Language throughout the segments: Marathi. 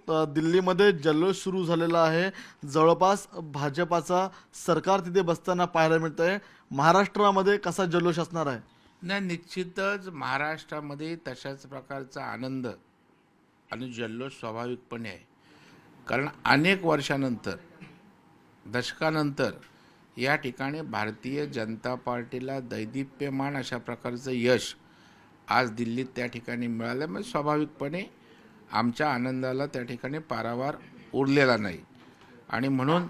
दिल्लीमध्ये जल्लोष सुरू झालेला आहे. जवळपास भाजपाचा सरकार तिथे बसताना पाहायला मिळतंय. महाराष्ट्रामध्ये कसा जल्लोष असणार आहे? नाही, निश्चितच महाराष्ट्रामध्ये तशाच प्रकारचा आनंद आणि जल्लोष स्वाभाविकपणे आहे. कारण अनेक वर्षानंतर, दशकानंतर या ठिकाणी भारतीय जनता पार्टीला दैदिप्यमान अशा प्रकारचं यश आज दिल्लीत त्या ठिकाणी मिळाल्यामुळे स्वाभाविकपणे आमच्या आनंदाला त्या ठिकाणी पारावार उरलेला नाही. आणि म्हणून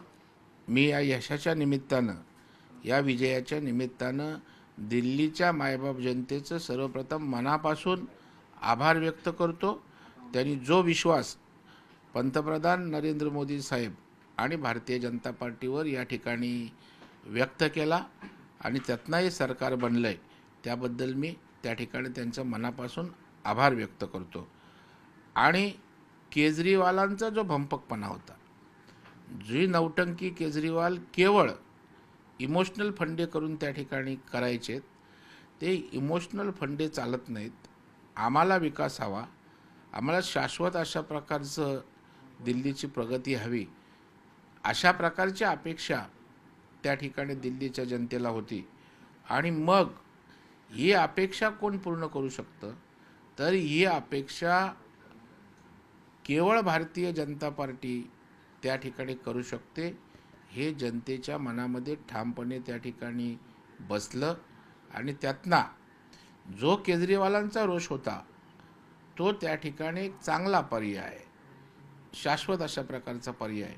मी या यशाच्या निमित्तानं, या विजयाच्या निमित्तानं दिल्लीच्या मायबाप जनतेचं सर्वप्रथम मनापासून आभार व्यक्त करतो. त्यांनी जो विश्वास पंतप्रधान नरेंद्र मोदी साहेब आणि भारतीय जनता पार्टीवर या ठिकाणी व्यक्त केला आणि त्यातनंही सरकार बनलं आहे, त्याबद्दल मी त्या ठिकाणी त्यांचं मनापासून आभार व्यक्त करतो. आणि केजरीवालांचा जो भंपकपणा होता, जी नौटंकी केजरीवाल केवळ इमोशनल फंडे करून त्या ठिकाणी करायचे, ते इमोशनल फंडे चालत नाहीत. आम्हाला विकास हवा, आम्हाला शाश्वत अशा प्रकारचं दिल्लीची प्रगती हवी, अशा प्रकारची अपेक्षा त्या ठिकाणी दिल्लीच्या जनतेला होती. आणि मग ही अपेक्षा कोण पूर्ण करू शकतं? तर ही अपेक्षा केवळ भारतीय जनता पार्टी त्या ठिकाणी करू शकते. हे जनतेच्या मनामध्ये ठामपणे त्या ठिकाणी बसलं आणि त्यातना जो केजरीवालांचा रोष होता तो त्या ठिकाणी एक चांगला पर्याय, शाश्वत अशा प्रकारचा पर्याय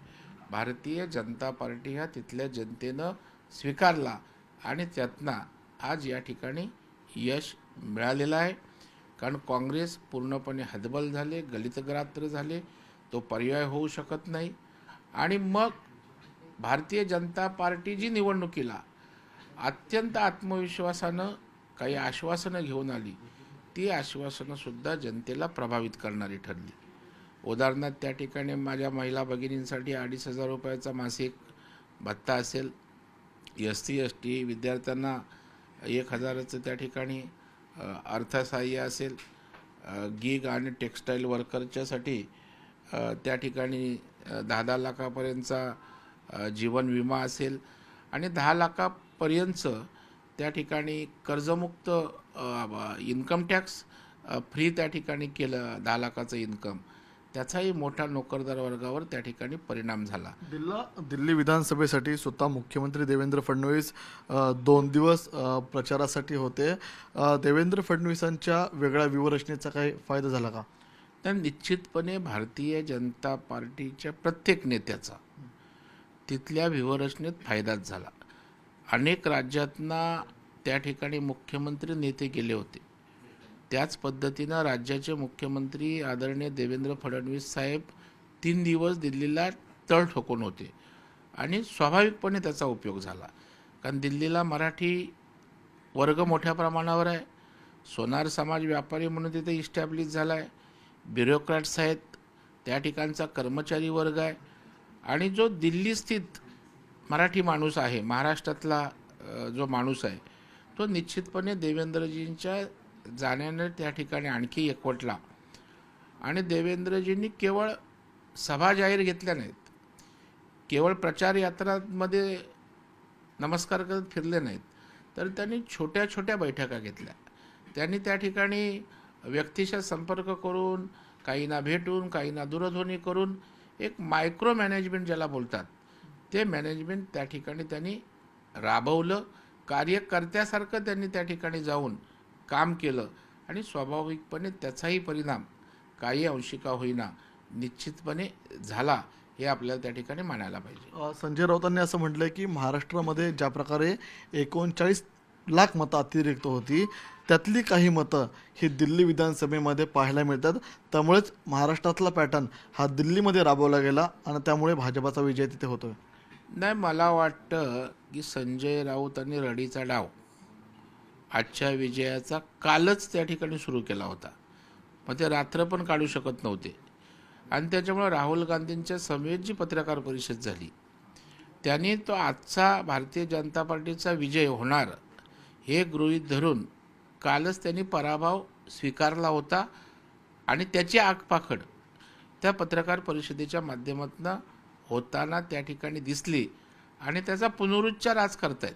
भारतीय जनता पार्टी ह्या तिथल्या जनतेनं स्वीकारला आणि त्यातनं आज या ठिकाणी यश मिळालेलं आहे. कारण काँग्रेस पूर्णपणे हतबल झाले, गलितग्रात्र झाले, तो पर्याय होऊ शकत नाही. आणि मग भारतीय जनता पार्टी जी निवडणुकीला अत्यंत आत्मविश्वासानं काही आश्वासनं घेऊन आली, ती आश्वासनंसुद्धा जनतेला प्रभावित करणारी ठरली. उदाहरणार्थ त्या ठिकाणी माझ्या महिला भगिनींसाठी 2,500 रुपयाचा मासिक भत्ता असेल, SC/ST विद्यार्थ्यांना 1,000चं त्या ठिकाणी अर्थसहाय्य असेल, गिग आणि टेक्स्टाईल वर्करच्यासाठी त्या ठिकाणी 10-10 लाखापर्यंतचा जीवन विमा असेल आणि 10 लाखापर्यंतचं त्या ठिकाणी कर्जमुक्त इन्कम टॅक्स फ्री त्या ठिकाणी केलं. 10 लाखाचं इन्कम, त्याचाही मोठा नोकरदार वर्गावर त्या ठिकाणी परिणाम झाला. दिल्ली विधानसभेसाठी स्वतः मुख्यमंत्री देवेंद्र फडणवीस 2 दिवस प्रचारासाठी होते. देवेंद्र फडणवीसांच्या वेगळ्या व्यूहरचनेचा काही फायदा झाला का? तर निश्चितपणे भारतीय जनता पार्टीच्या प्रत्येक नेत्याचा तिथल्या व्यूहरचनेत फायदाच झाला. अनेक राज्यातना त्या ठिकाणी मुख्यमंत्री नेते गेले होते. त्याच पद्धतीनं राज्याचे मुख्यमंत्री आदरणीय देवेंद्र फडणवीस साहेब 3 दिवस दिल्लीला तळ ठोकून होते आणि स्वाभाविकपणे त्याचा उपयोग झाला. कारण दिल्लीला मराठी वर्ग मोठ्या प्रमाणावर आहे. सोनार समाज व्यापारी म्हणून तिथे इस्टॅब्लिश झाला आहे. ब्युरोक्रॅट्स आहेत, त्या ठिकाणचा कर्मचारी वर्ग आहे. आणि जो दिल्ली स्थित मराठी माणूस आहे, महाराष्ट्रातला जो माणूस आहे, तो निश्चितपणे देवेंद्रजींच्या जाण्याने त्या ठिकाणी आणखी एकवटला. आणि देवेंद्रजींनी केवळ सभा जाहीर घेतल्या नाहीत, केवळ प्रचार यात्रांमध्ये नमस्कार करत फिरले नाहीत, तर त्यांनी छोट्या छोट्या बैठका घेतल्या. त्यांनी त्या ठिकाणी व्यक्तिशा संपर्क करून, काहींना भेटून, काहींना दूरध्वनी करून एक मायक्रो मॅनेजमेंट ज्याला बोलतात, ते मॅनेजमेंट त्या ठिकाणी त्यांनी राबवलं. कार्यकर्त्यासारखं त्यांनी त्या ठिकाणी जाऊन काम केलं आणि स्वाभाविकपणे त्याचाही परिणाम काही अंशी का होईना निश्चितपणे झाला, हे आपल्याला त्या ठिकाणी मानायला पाहिजे. संजय राऊतांनी असं म्हटलं की महाराष्ट्रामध्ये ज्या प्रकारे 39 लाख मतं अतिरिक्त होती, त्यातली काही मतं ही दिल्ली विधानसभेमध्ये पाहायला मिळतात. त्यामुळेच महाराष्ट्रातला पॅटर्न हा दिल्लीमध्ये राबवला गेला आणि त्यामुळे भाजपाचा विजय तिथे होतोय. नाही, मला वाटतं की संजय राऊत आणि रडीचा डाव आजच्या विजयाचा कालच त्या ठिकाणी सुरू केला होता. मग ते रात्र पण काढू शकत नव्हते. आणि त्याच्यामुळे राहुल गांधींच्या समवेत जी पत्रकार परिषद झाली, त्यांनी तो आजचा भारतीय जनता पार्टीचा विजय होणार हे गृहीत धरून कालच त्यांनी पराभव स्वीकारला होता. आणि त्याची आगपाखड त्या पत्रकार परिषदेच्या माध्यमातून होताना त्या ठिकाणी दिसली आणि त्याचा पुनरुच्चार आज करतायत.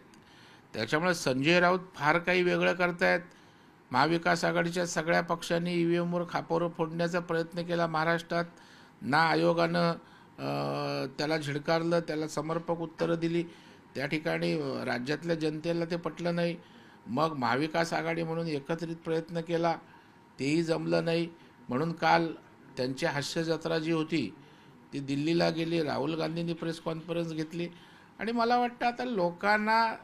त्याच्यामुळे संजय राऊत फार काही वेगळं करतायत. महाविकास आघाडीच्या सगळ्या पक्षांनी EVMवर खापरं फोडण्याचा प्रयत्न केला महाराष्ट्रात. ना आयोगानं त्याला झिडकारलं, त्याला समर्पक उत्तरं दिली. त्या ठिकाणी राज्यातल्या जनतेला ते पटलं नाही. मग महाविकास आघाडी म्हणून एकत्रित प्रयत्न केला, तेही जमलं नाही. म्हणून काल त्यांची हास्यजत्रा जी होती ती दिल्लीला गेली. राहुल गांधींनी प्रेस कॉन्फरन्स घेतली आणि मला वाटतं आता लोकांना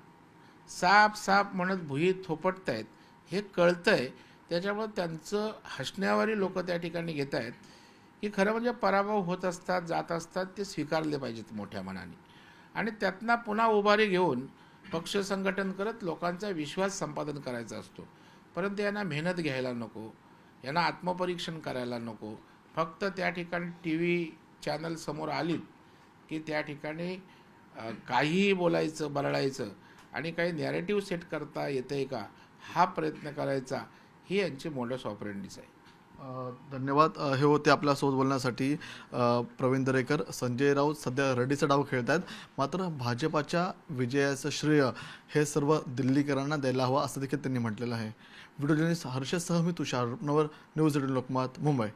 साप साप म्हणत भुई थोपटतायत हे कळतंय. त्याच्यामुळे त्यांचं हसण्यावरही लोक त्या ठिकाणी घेत आहेत की खरं म्हणजे पराभव होत असतात, जात असतात, ते स्वीकारले पाहिजेत मोठ्या मनाने आणि त्यातनं पुन्हा उभारी घेऊन पक्ष संघटन करत लोकांचा विश्वास संपादन करायचा असतो. परंतु यांना मेहनत घ्यायला नको, यांना आत्मपरीक्षण करायला नको. फक्त त्या ठिकाणी TV चॅनल समोर आलीत की त्या ठिकाणी काहीही बोलायचं, बरळायचं आणि काही नॅरेटिव्ह सेट करता येतंय का हा प्रयत्न करायचा, ही यांची मोडस ऑपरेंडीच आहे. धन्यवाद. हे होते आपल्यासोबत बोलण्यासाठी प्रवीण दरेकर. संजय राऊत सध्या रडीचा डाव खेळत आहेत, मात्र भाजपाच्या विजयाचं श्रेय हे सर्व दिल्लीकरांना द्यायला हवं असं देखील त्यांनी म्हटलेलं आहे. व्हिडिओ जर्नलिस्ट हर्षदसह मी तुषार नवर, न्यूज 18 लोकमत, मुंबई.